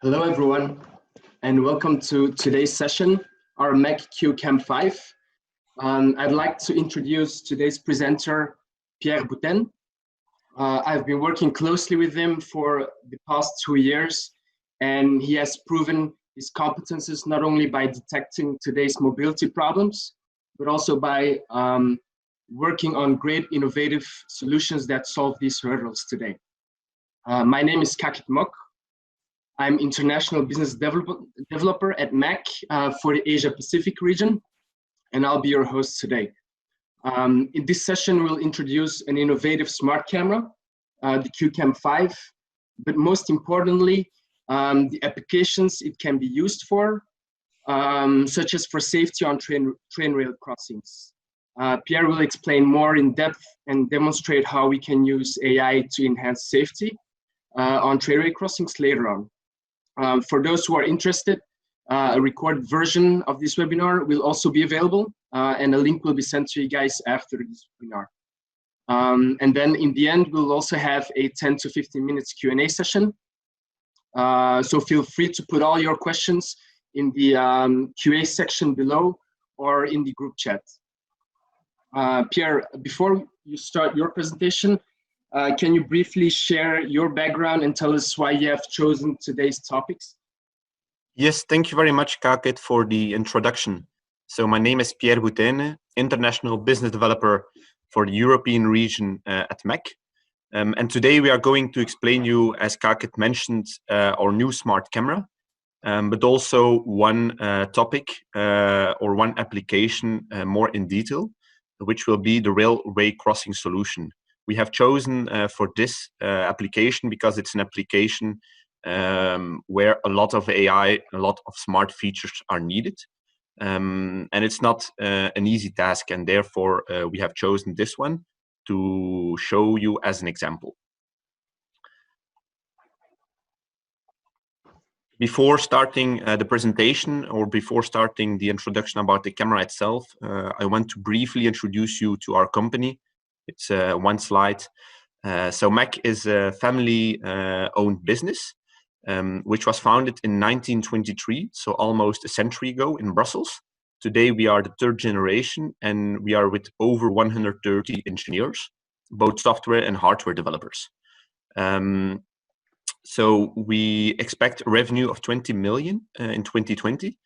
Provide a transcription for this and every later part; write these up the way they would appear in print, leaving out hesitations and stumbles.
Hello everyone, and welcome to today's session, our Macq CAM5. I'd like to introduce today's presenter, Pierre Bouten. I've been working closely with him for the past 2 years, and he has proven his competences not only by detecting today's mobility problems, but also by working on great innovative solutions that solve these hurdles today. My name is Macq. I'm International Business Developer at Macq for the Asia Pacific region, and I'll be your host today. In this session, we'll introduce an innovative smart camera, the CAM5, but most importantly, the applications it can be used for, such as for safety on train rail crossings. Pierre will explain more in depth and demonstrate how we can use AI to enhance safety on train rail crossings later on. For those who are interested, a recorded version of this webinar will also be available, and a link will be sent to you guys after this webinar. And then in the end, we'll also have a 10 to 15 minutes Q&A session. So feel free to put all your questions in the QA section below or in the group chat. Pierre, before you start your presentation, can you briefly share your background and tell us why you have chosen today's topics? Yes, thank you very much, Kakit, for the introduction. So my name is Pierre Bouten, International Business Developer for the European region at Macq. And today we are going to explain you, as Kakit mentioned, our new smart camera, but also one topic or one application more in detail, which will be the railway crossing solution. We have chosen for this application because it's an application where a lot of AI, a lot of smart features are needed. And it's not an easy task, and therefore we have chosen this one to show you as an example. Before starting the presentation or before starting the introduction about the camera itself, I want to briefly introduce you to our company. It's one slide. So Macq is a family-owned business, which was founded in 1923, so almost a century ago in Brussels. Today we are the third generation, and we are with over 130 engineers, both software and hardware developers. So we expect a revenue of 20 million in 2020,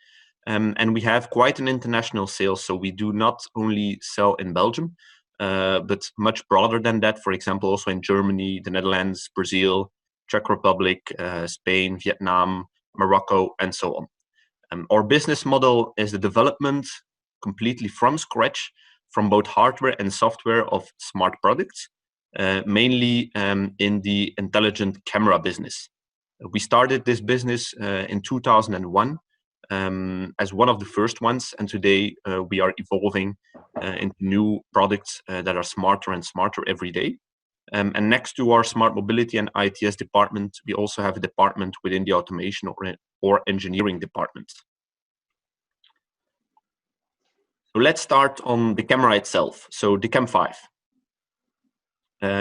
and we have quite an international sales. So we do not only sell in Belgium, but much broader than that. For example, also in Germany, the Netherlands, Brazil, Czech Republic, Spain, Vietnam, Morocco, and so on. Our business model is the development completely from scratch from both hardware and software of smart products, mainly in the intelligent camera business. We started this business in 2001 as one of the first ones, and today we are evolving into new products that are smarter and smarter every day. And next to our smart mobility and ITS department, we also have a department within the automation or engineering department. So let's start on the camera itself. So the CAM5.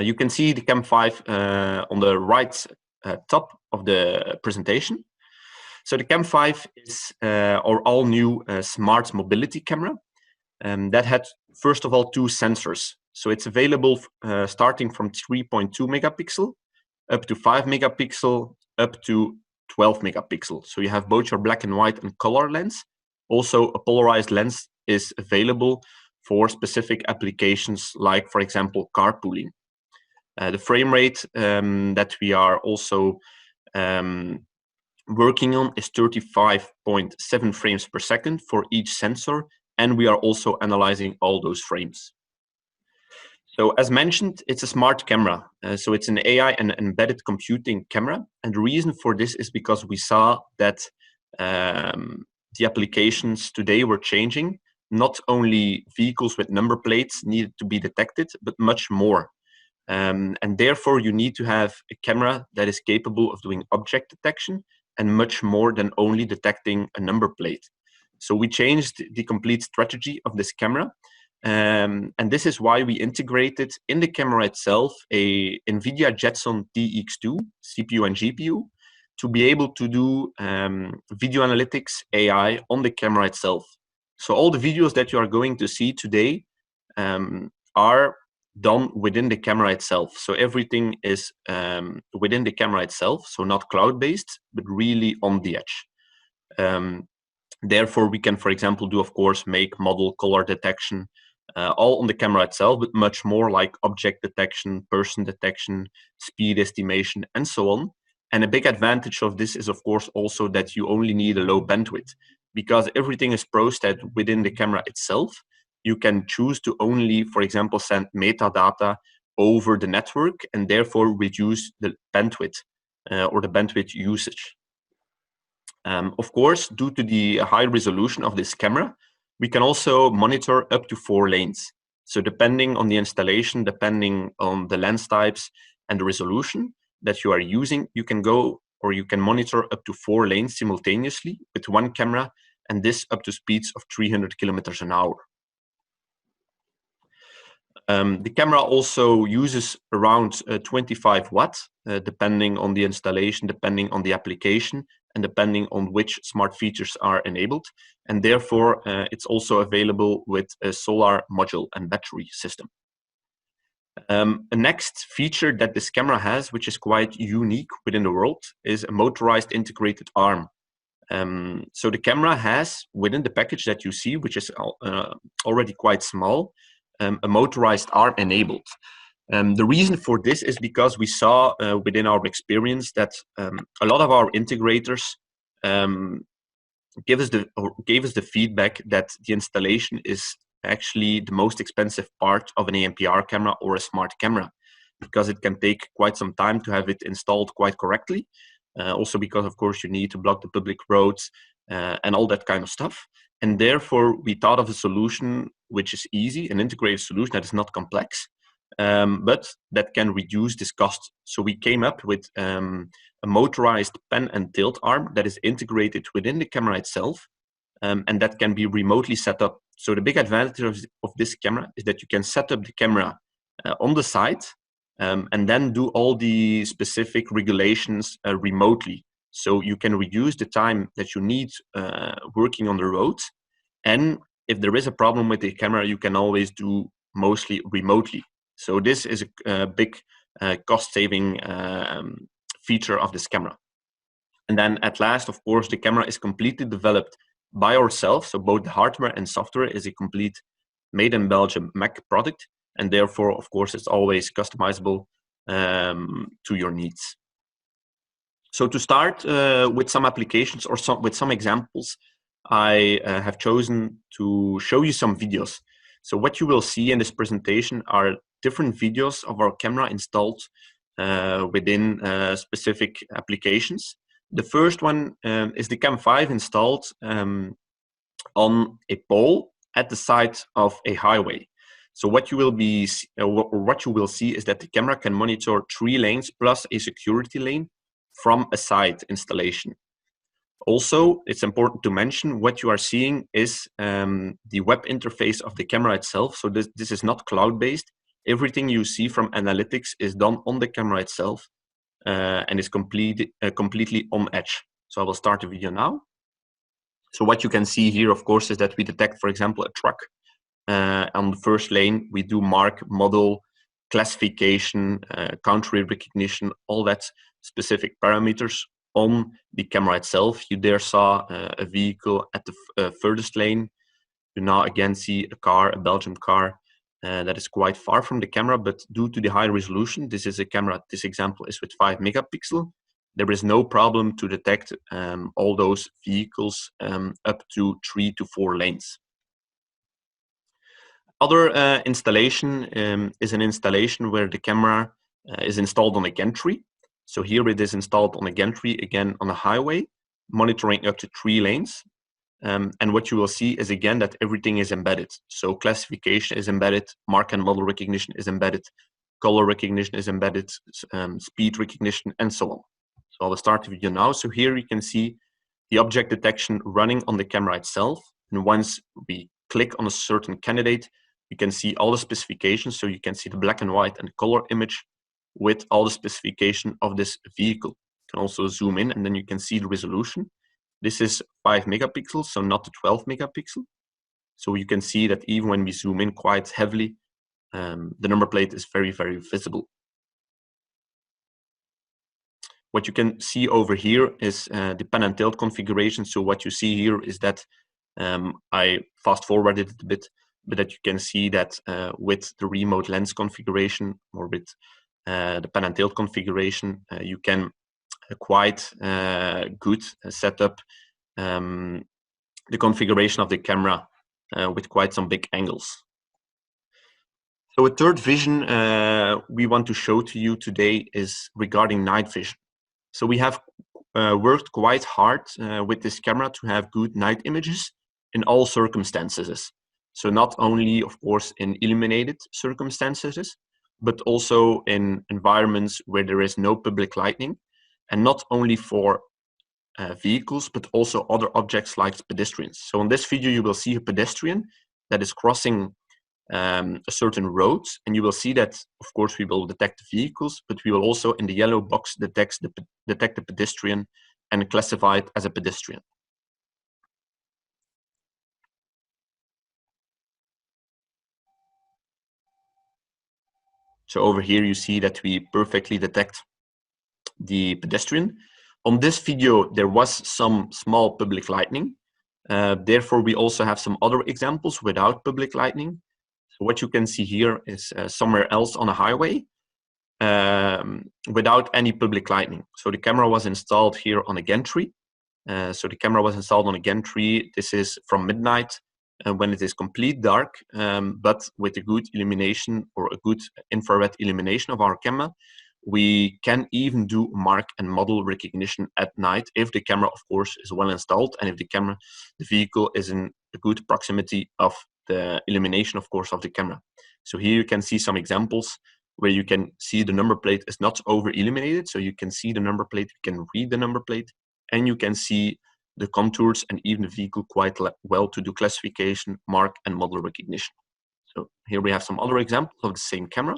You can see the CAM5 on the right top of the presentation. So the CAM5 is our all-new smart mobility camera that had, first of all, 2 sensors. So it's available starting from 3.2 megapixel up to 5 megapixel up to 12 megapixel. So you have both your black and white and color lens. Also, a polarized lens is available for specific applications like, for example, carpooling. The frame rate that we are also working on is 35.7 frames per second for each sensor, and we are also analyzing all those frames. So as mentioned, it's a smart camera. So it's an AI and embedded computing camera. And the reason for this is because we saw that the applications today were changing. Not only vehicles with number plates needed to be detected, but much more. And therefore, you need to have a camera that is capable of doing object detection and much more than only detecting a number plate. So we changed the complete strategy of this camera. And this is why we integrated in the camera itself a NVIDIA Jetson TX2 CPU and GPU to be able to do video analytics AI on the camera itself. So all the videos that you are going to see today are done within the camera itself. So everything is within the camera itself, so not cloud-based, but really on the edge. Therefore, we can, for example, do, of course, make, model, color detection, all on the camera itself, but much more like object detection, person detection, speed estimation, and so on. And a big advantage of this is, of course, also that you only need a low bandwidth, because everything is processed within the camera itself. You can choose to only, for example, send metadata over the network and therefore reduce the bandwidth or the bandwidth usage. Of course, due to the high resolution of this camera, we can also monitor up to 4 lanes. So depending on the installation, depending on the lens types and the resolution that you are using, you can go or you can monitor up to 4 lanes simultaneously with one camera, and this up to speeds of 300 kilometers an hour. The camera also uses around 25 watts, depending on the installation, depending on the application, and depending on which smart features are enabled. And therefore, it's also available with a solar module and battery system. A next feature that this camera has, which is quite unique within the world, is a motorized integrated arm. So the camera has, within the package that you see, which is already quite small, a motorized arm enabled. The reason for this is because we saw within our experience that a lot of our integrators gave us the feedback that the installation is actually the most expensive part of an ANPR camera or a smart camera, because it can take quite some time to have it installed quite correctly. Also because, of course, you need to block the public roads and all that kind of stuff. And therefore, we thought of a solution which is easy, an integrated solution that is not complex, but that can reduce this cost. So we came up with a motorized pen and tilt arm that is integrated within the camera itself, and that can be remotely set up. So the big advantage of this camera is that you can set up the camera on the side and then do all the specific regulations remotely. So you can reduce the time that you need working on the road. And if there is a problem with the camera, you can always do mostly remotely. So this is a big cost-saving feature of this camera. And then at last, of course, the camera is completely developed by ourselves. So both the hardware and software is a complete made in Belgium Macq product. And therefore, of course, it's always customizable to your needs. So to start with some applications or with some examples, I have chosen to show you some videos. So what you will see in this presentation are different videos of our camera installed within specific applications. The first one is the CAM5 installed on a pole at the side of a highway. So what you will see is that the camera can monitor 3 lanes plus a security lane from a side installation. Also, it's important to mention what you are seeing is the web interface of the camera itself. So this is not cloud-based. Everything you see from analytics is done on the camera itself and is completely on edge. So I will start the video now. So what you can see here, of course, is that we detect, for example, a truck. On the first lane, we do mark, model, classification, country recognition, all that specific parameters on the camera itself. You there saw a vehicle at the furthest lane. You now again see a car, a Belgian car, that is quite far from the camera, but due to the high resolution, this is a camera, this example is with 5 megapixel. There is no problem to detect all those vehicles up to 3 to 4 lanes. Other installation is an installation where the camera is installed on a gantry. So here it is installed on a gantry, again on a highway, monitoring up to 3 lanes. And what you will see is again that everything is embedded. So classification is embedded, mark and model recognition is embedded, color recognition is embedded, speed recognition, and so on. So I will start the video now. So here you can see the object detection running on the camera itself. And once we click on a certain candidate, you can see all the specifications. So you can see the black and white and color image with all the specification of this vehicle. can also zoom in, and then you can see the resolution. This is 5 megapixels, so not the 12 megapixel. So you can see that even when we zoom in quite heavily, the number plate is very, very visible. What you can see over here is the pan and tilt configuration. So what you see here is that I fast forwarded it a bit, but that you can see that with the remote lens configuration, or with the pan and tilt configuration, you can quite good set up the configuration of the camera with quite some big angles. So a third vision we want to show to you today is regarding night vision. So we have worked quite hard with this camera to have good night images in all circumstances. So not only, of course, in illuminated circumstances, but also in environments where there is no public lighting, and not only for vehicles, but also other objects like pedestrians. So in this video, you will see a pedestrian that is crossing a certain road, and you will see that, of course, we will detect the vehicles, but we will also, in the yellow box, detect the pedestrian and classify it as a pedestrian. So over here, you see that we perfectly detect the pedestrian. On this video, there was some small public lighting. Therefore, we also have some other examples without public lighting. So what you can see here is somewhere else on a highway without any public lighting. So the camera was installed here on a gantry. So the camera was installed on a gantry. This is from midnight when it is complete dark, but with a good illumination or a good infrared illumination of our camera, we can even do mark and model recognition at night if the camera, of course, is well installed, and if the vehicle is in a good proximity of the illumination, of course, of the camera. So here you can see some examples where you can see the number plate is not over illuminated. So you can see the number plate, you can read the number plate, and you can see the contours and even the vehicle quite well to do classification, mark, and model recognition. So here we have some other examples of the same camera.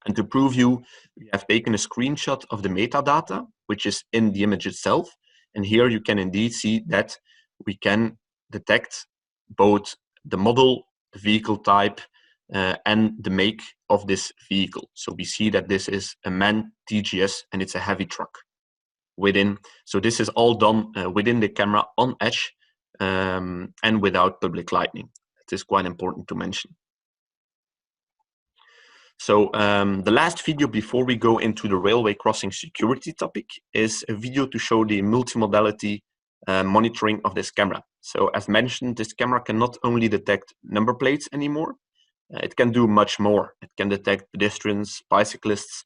And to prove you, we have taken a screenshot of the metadata, which is in the image itself. And here you can indeed see that we can detect both the model, the vehicle type, and the make of this vehicle. So we see that this is a MAN TGS and it's a heavy truck. So this is all done within the camera on edge and without public lighting. It is quite important to mention. So the last video before we go into the railway crossing security topic is a video to show the multimodality monitoring of this camera. So as mentioned, this camera can not only detect number plates anymore, it can do much more. It can detect pedestrians, bicyclists,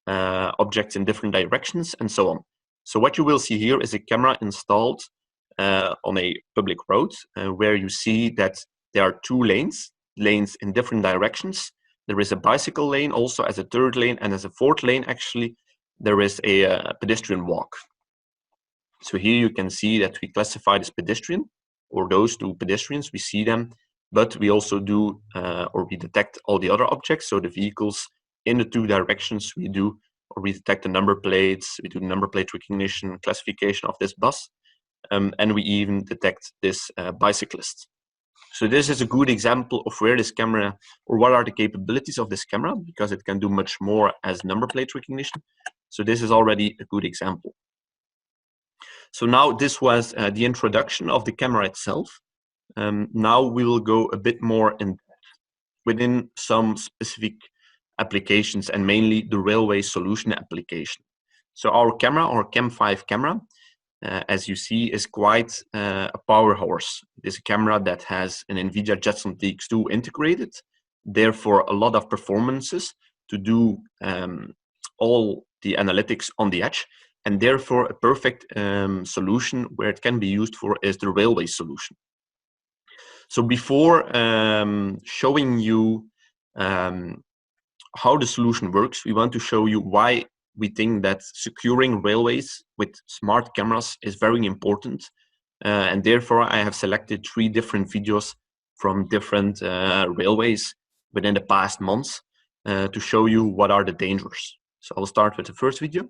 objects in different directions, and so on. So what you will see here is a camera installed on a public road where you see that there are two lanes in different directions. There is a bicycle lane also as a third lane, and as a fourth lane, actually, there is a pedestrian walk. So here you can see that we classify this pedestrian, or those two pedestrians, we see them, but we also do, or we detect all the other objects. So the vehicles in the two directions we do, or we detect the number plates, we do the number plate recognition, classification of this bus, and we even detect this bicyclist. So this is a good example of where this camera, or what are the capabilities of this camera, because it can do much more as number plate recognition. So this is already a good example. So now this was the introduction of the camera itself. Now we will go a bit more in within some specific applications, and mainly the railway solution application. So our camera, our CAM5 camera, as you see, is quite a power horse. It is a camera that has an NVIDIA Jetson TX2 integrated, therefore a lot of performances to do all the analytics on the edge, and therefore a perfect solution where it can be used for is the railway solution. So before showing you how the solution works, we want to show you why we think that securing railways with smart cameras is very important. And therefore, I have selected 3 different videos from different railways within the past months to show you what are the dangers. So I'll start with the first video.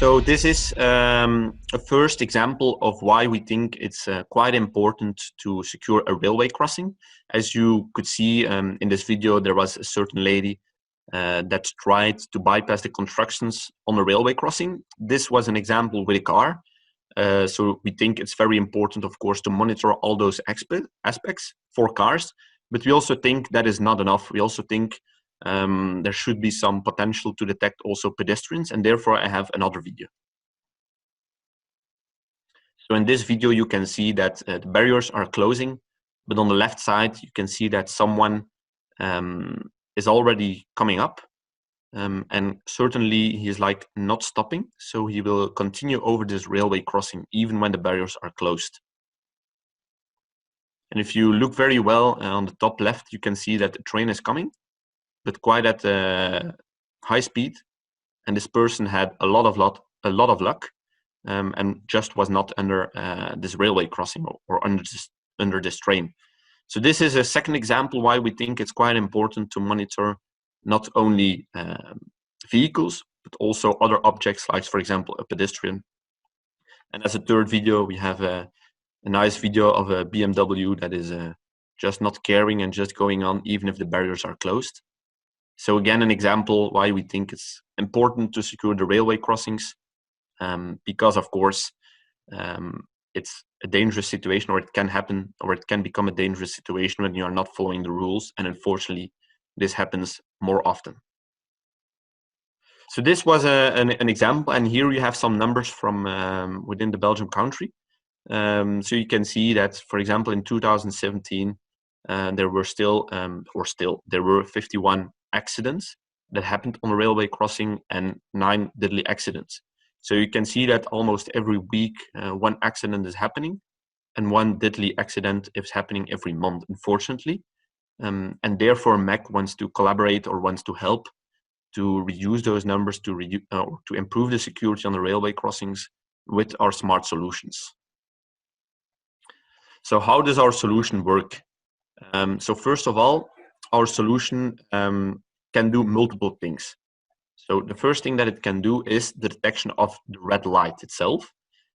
So this is a first example of why we think it's quite important to secure a railway crossing. As you could see in this video, there was a certain lady that tried to bypass the constructions on a railway crossing. This was an example with a car. So we think it's very important, of course, to monitor all those aspects for cars. But we also think that is not enough. We also think there should be some potential to detect also pedestrians, and therefore I have another video. So in this video, you can see that the barriers are closing, but on the left side, you can see that someone is already coming up, and certainly he is like not stopping, so he will continue over this railway crossing even when the barriers are closed. And if you look very well on the top left, you can see that the train is coming, but quite at high speed, and this person had a lot of luck, and just was not under this railway crossing or under this train. So this is a second example why we think it's quite important to monitor not only vehicles, but also other objects, like, for example, a pedestrian. And as a third video, we have a nice video of a BMW that is just not caring and just going on even if the barriers are closed. So again, an example why we think it's important to secure the railway crossings, because of course it's a dangerous situation, or it can happen, or it can become a dangerous situation when you are not following the rules, and unfortunately this happens more often. So this was an example, and here you have some numbers from within the Belgium country. So you can see that, for example, in 2017 there were there were 51 accidents that happened on a railway crossing and 9 deadly accidents. So you can see that almost every week one accident is happening, and one deadly accident is happening every month, unfortunately. And therefore Macq wants to collaborate, or wants to help to reduce those numbers, to improve the security on the railway crossings with our smart solutions. So how does our solution work? So first of all, our solution can do multiple things. So the first thing that it can do is the detection of the red light itself.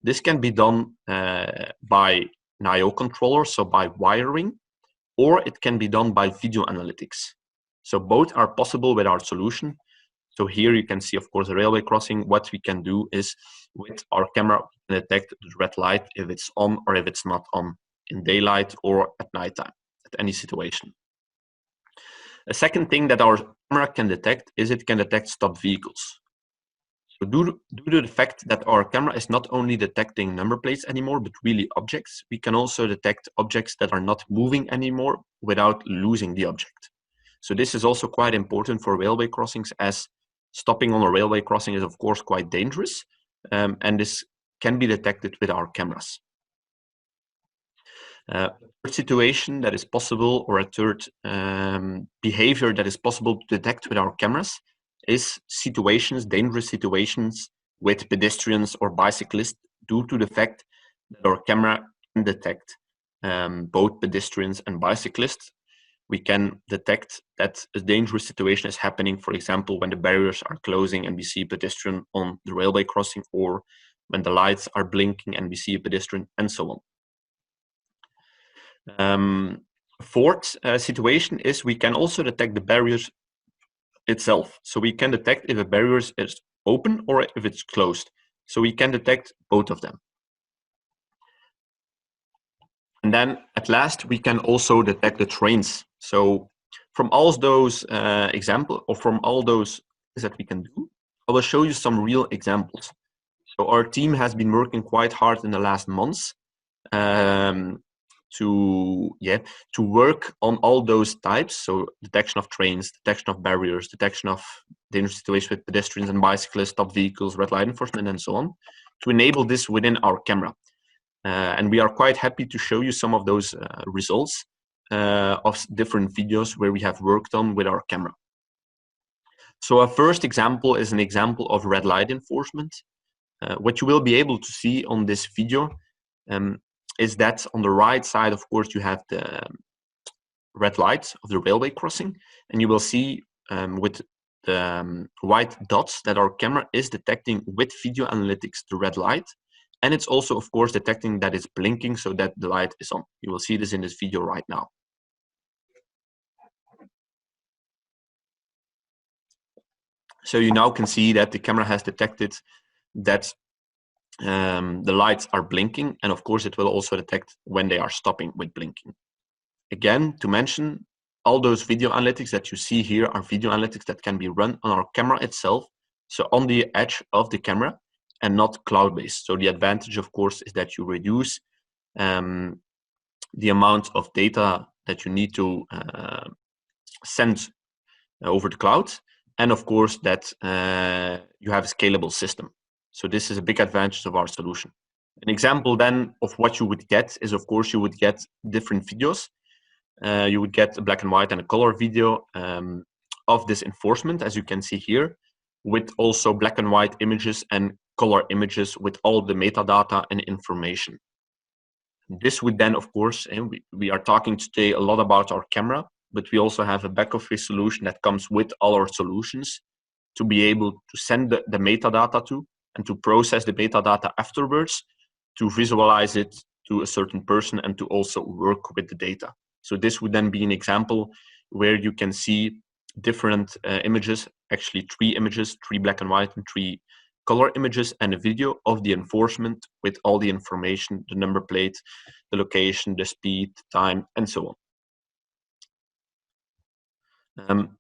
This can be done by an I/O controller, so by wiring, or it can be done by video analytics. So both are possible with our solution. So here you can see, of course, the railway crossing. What we can do is, with our camera, we can detect the red light if it's on or if it's not on, in daylight or at nighttime, at any situation. A second thing that our camera can detect is it can detect stopped vehicles. So due to the fact that our camera is not only detecting number plates anymore, but really objects, we can also detect objects that are not moving anymore without losing the object. So this is also quite important for railway crossings, as stopping on a railway crossing is of course quite dangerous, and this can be detected with our cameras. A third situation that is possible, or a third behavior that is possible to detect with our cameras, is situations, dangerous situations with pedestrians or bicyclists, due to the fact that our camera can detect both pedestrians and bicyclists. We can detect that a dangerous situation is happening, for example, when the barriers are closing and we see a pedestrian on the railway crossing, or when the lights are blinking and we see a pedestrian, and so on. Fourth situation is we can also detect the barriers itself. So we can detect if a barrier is open or if it's closed. So we can detect both of them. And then at last, we can also detect the trains. So from all those examples, or from all those that we can do, I will show you some real examples. So our team has been working quite hard in the last months to work on all those types. So detection of trains, detection of barriers, detection of dangerous situations with pedestrians and bicyclists, stopped vehicles, red light enforcement, and so on, to enable this within our camera. And we are quite happy to show you some of those results of different videos where we have worked on with our camera. So our first example is an example of red light enforcement. What you will be able to see on this video is that on the right side, of course, you have the red lights of the railway crossing, and you will see with the white dots that our camera is detecting with video analytics the red light. And it's also, of course, detecting that it's blinking so that the light is on. You will see this in this video right now. So you now can see that the camera has detected that the lights are blinking, and of course it will also detect when they are stopping with blinking. Again, to mention, all those video analytics that you see here are video analytics that can be run on our camera itself, so on the edge of the camera, and not cloud-based. So the advantage, of course, is that you reduce the amount of data that you need to send over the cloud, and of course that you have a scalable system. So this is a big advantage of our solution. An example then of what you would get is, of course, you would get different videos. You would get a black and white and a color video of this enforcement, as you can see here, with also black and white images and color images with all the metadata and information. This would then, of course, and we are talking today a lot about our camera, but we also have a back office solution that comes with all our solutions to be able to send the metadata to, and to process the metadata afterwards, to visualize it to a certain person, and to also work with the data. So this would then be an example where you can see different images, actually 3 images, 3 black and white and 3 color images, and a video of the enforcement with all the information, the number plate, the location, the speed, time, and so on.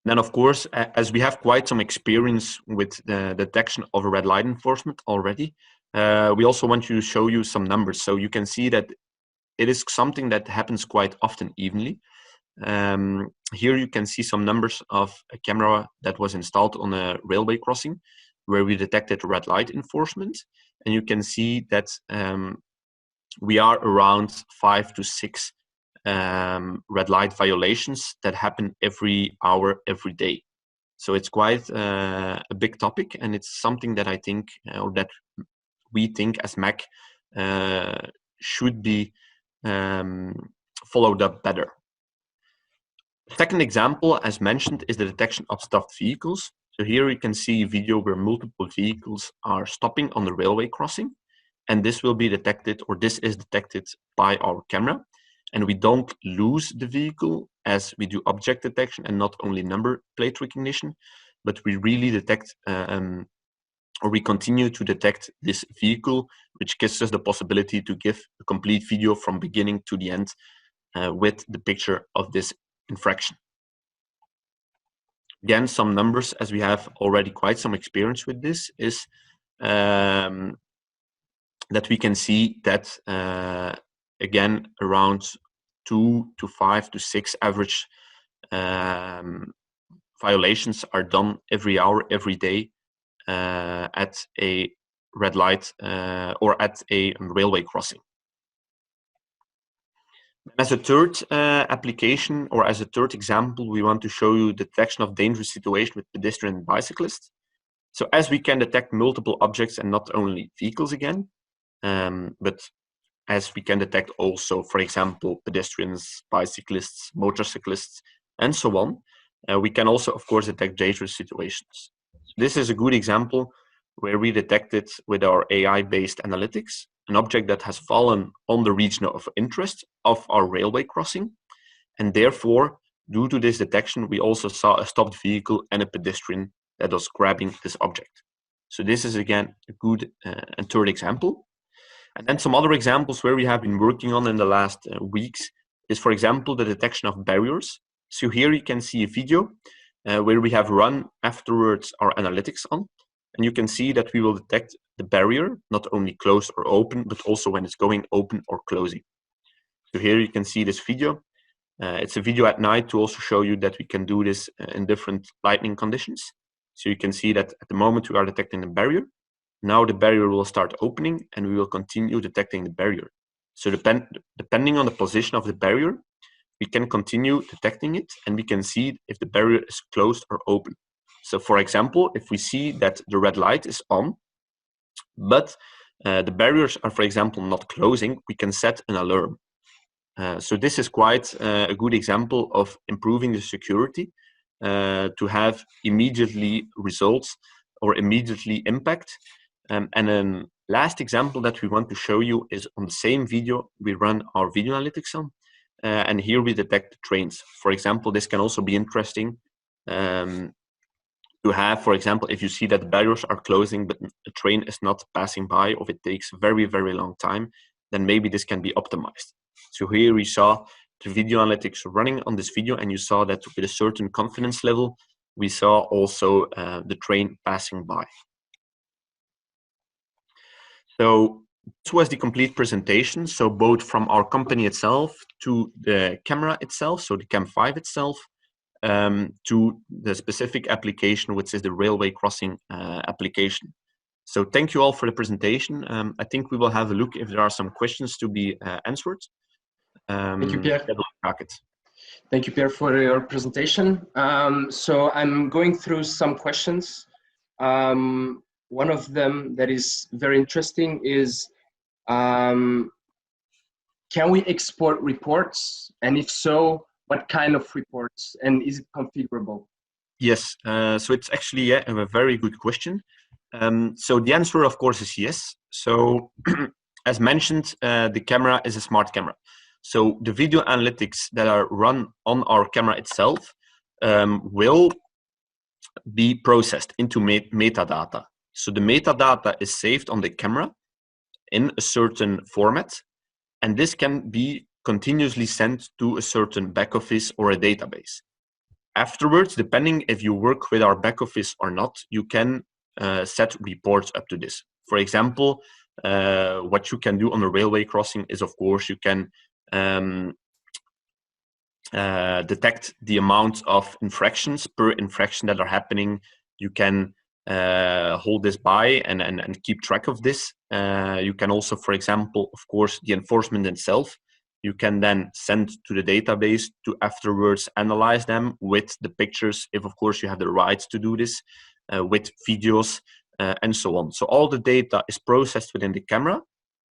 Then, of course, as we have quite some experience with the detection of a red light enforcement already, we also want to show you some numbers. So you can see that it is something that happens quite often evenly. Here you can see some numbers of a camera that was installed on a railway crossing where we detected red light enforcement. And you can see that we are around 5 to 6 red light violations that happen every hour, every day. So it's quite a big topic, and it's something that I think, or that we think as Macq, should be followed up better. The second example, as mentioned, is the detection of stopped vehicles. So here you can see a video where multiple vehicles are stopping on the railway crossing, and this will be detected, or this is detected by our camera. And we don't lose the vehicle as we do object detection and not only number plate recognition, but we really detect, or we continue to detect this vehicle, which gives us the possibility to give a complete video from beginning to the end with the picture of this infraction. Again, some numbers, as we have already quite some experience with this, is that we can see that again, around 2 to 5 to 6 average violations are done every hour, every day at a red light or at a railway crossing. As a third application, or as a third example, we want to show you detection of dangerous situation with pedestrian and bicyclists. So as we can detect multiple objects and not only vehicles again, but as we can detect also, for example, pedestrians, bicyclists, motorcyclists, and so on, we can also, of course, detect dangerous situations. This is a good example where we detected with our AI-based analytics an object that has fallen on the region of interest of our railway crossing. And therefore, due to this detection, we also saw a stopped vehicle and a pedestrian that was grabbing this object. So this is, again, a good and third example. And then some other examples where we have been working on in the last weeks is, for example, the detection of barriers. So here you can see a video where we have run afterwards our analytics on. And you can see that we will detect the barrier, not only closed or open, but also when it's going open or closing. So here you can see this video. It's a video at night to also show you that we can do this in different lighting conditions. So you can see that at the moment we are detecting the barrier. Now the barrier will start opening and we will continue detecting the barrier. So depending on the position of the barrier, we can continue detecting it and we can see if the barrier is closed or open. So for example, if we see that the red light is on, but the barriers are, for example, not closing, we can set an alarm. So this is quite a good example of improving the security to have immediately results or immediately impact. And then last example that we want to show you is on the same video we run our video analytics on. And here we detect the trains. For example, this can also be interesting to have, for example, if you see that the barriers are closing but a train is not passing by, or it takes very, very long time, then maybe this can be optimized. So here we saw the video analytics running on this video, and you saw that with a certain confidence level, we saw also the train passing by. So this was the complete presentation. So both from our company itself to the camera itself, so the CAM5 itself, to the specific application, which is the railway crossing application. So thank you all for the presentation. I think we will have a look if there are some questions to be answered. Thank you, Pierre. Thank you, Pierre, for your presentation. So I'm going through some questions. One of them that is very interesting is, can we export reports? And if so, what kind of reports? And is it configurable? Yes, so it's actually a very good question. So the answer, of course, is yes. So as mentioned, the camera is a smart camera. So the video analytics that are run on our camera itself will be processed into metadata. So the metadata is saved on the camera in a certain format, and this can be continuously sent to a certain back office or a database. Afterwards, depending if you work with our back office or not, you can set reports up to this. For example, what you can do on a railway crossing is, of course, you can detect the amount of infractions per infraction that are happening. You can hold this by and keep track of this. You can also, for example, of course, the enforcement itself, you can then send to the database to afterwards analyze them with the pictures, if of course you have the rights to do this, with videos and so on. So all the data is processed within the camera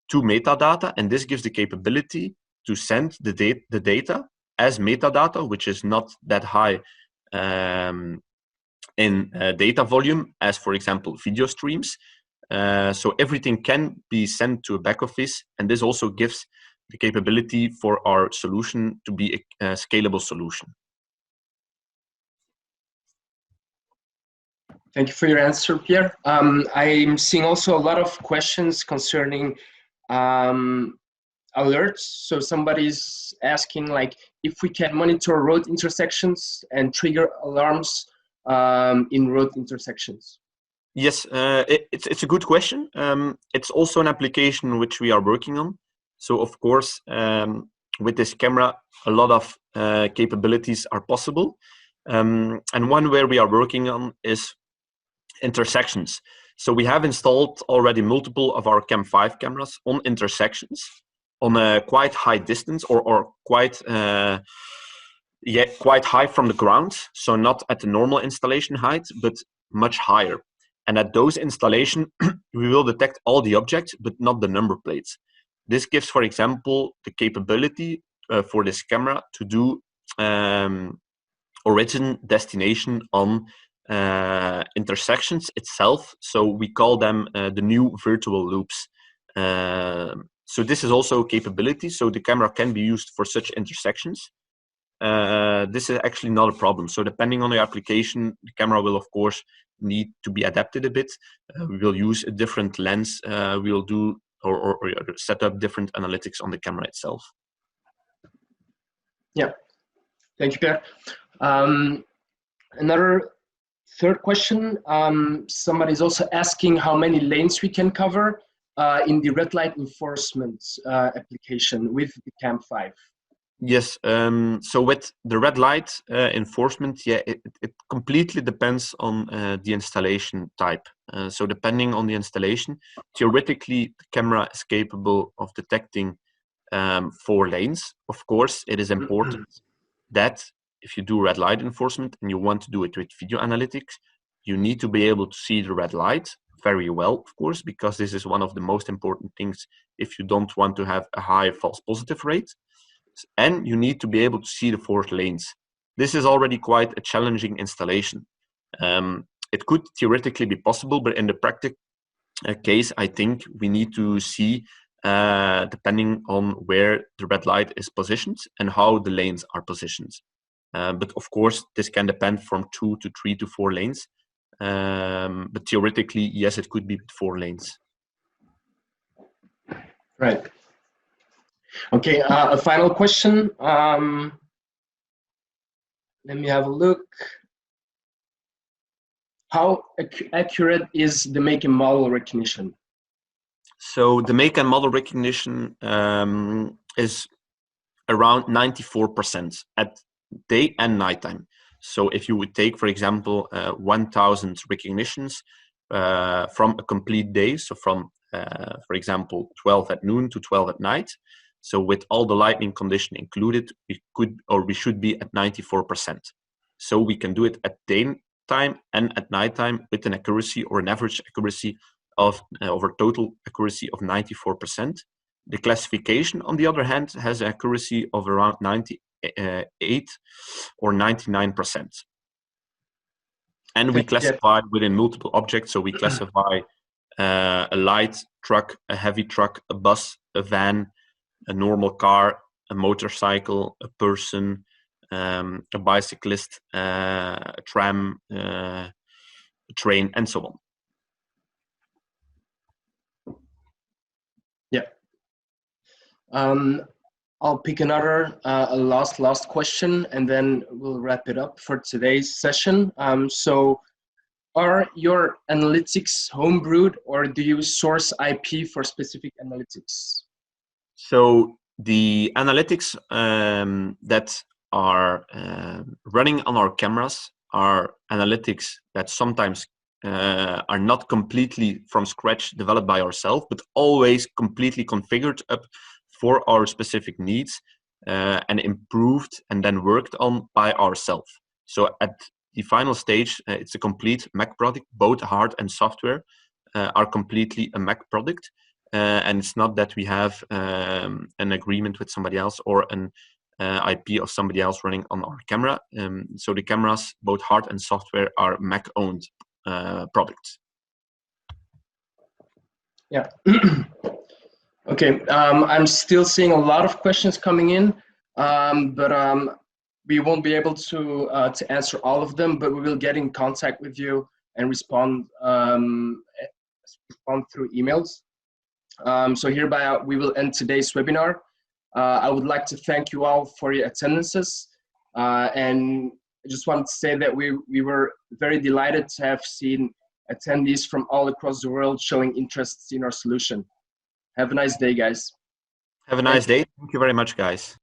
to metadata, and this gives the capability to send the data as metadata, which is not that high in data volume as, for example, video streams. So everything can be sent to a back office, and this also gives the capability for our solution to be a scalable solution. Thank you for your answer, Pierre. I'm seeing also a lot of questions concerning alerts. So somebody's asking, like, if we can monitor road intersections and trigger alarms in road intersections. Yes, it's a good question. It's also an application which we are working on. So of course, with this camera, a lot of capabilities are possible. And one where we are working on is intersections. So we have installed already multiple of our CAM5 cameras on intersections. on a quite high distance or quite quite high from the ground, so not at the normal installation height but much higher. And at those installation we will detect all the objects but not the number plates. This gives, for example, the capability for this camera to do origin destination on intersections itself. So we call them the new virtual loops. So this is also a capability, so the camera can be used for such intersections. This is actually not a problem. So depending on the application, the camera will of course need to be adapted a bit. We will use a different lens. We will do or set up different analytics on the camera itself. Yeah, thank you, Pierre. Another third question. Somebody's also asking how many lanes we can cover in the red light enforcement application with the CAM5. Yes, so with the red light enforcement, yeah, it completely depends on the installation type. So depending on the installation, theoretically, the camera is capable of detecting 4 lanes. Of course, it is important that if you do red light enforcement and you want to do it with video analytics, you need to be able to see the red light very well, of course, because this is one of the most important things if you don't want to have a high false positive rate. And you need to be able to see the 4 lanes. This is already quite a challenging installation. It could theoretically be possible, but in the practical case, I think we need to see, depending on where the red light is positioned and how the lanes are positioned. But of course, this can depend from 2 to 3 to 4 lanes. But theoretically, yes, it could be 4 lanes. Right. Okay, a final question. Let me have a look. How accurate is the make and model recognition? So the make and model recognition is around 94% at day and nighttime. So if you would take, for example, 1,000 recognitions from a complete day, so from, for example, 12 at noon to 12 at night, so with all the lighting condition included, we should be at 94%. So we can do it at daytime and at nighttime with an accuracy or an average accuracy of over total accuracy of 94%. The classification, on the other hand, has an accuracy of around 98 or 99%. And we classify within multiple objects. So we classify a light truck, a heavy truck, a bus, a van, a normal car, a motorcycle, a person, a bicyclist, a tram, a train, and so on. Yeah. I'll pick another last question, and then we'll wrap it up for today's session. So, are your analytics homebrewed, or do you source IP for specific analytics? So the analytics that are running on our cameras are analytics that sometimes are not completely from scratch developed by ourselves, but always completely configured up for our specific needs and improved and then worked on by ourselves. So at the final stage, it's a complete Macq product. Both hard and software are completely a Macq product. And it's not that we have an agreement with somebody else or an IP of somebody else running on our camera. So the cameras, both hard and software, are Macq-owned products. Yeah. Okay. I'm still seeing a lot of questions coming in, but we won't be able to answer all of them. But we will get in contact with you and respond through emails. So hereby we will end today's webinar. I would like to thank you all for your attendances, and I just want to say that we were very delighted to have seen attendees from all across the world showing interest in our solution. Have a nice day, guys. Have a nice day. Thank you very much, guys.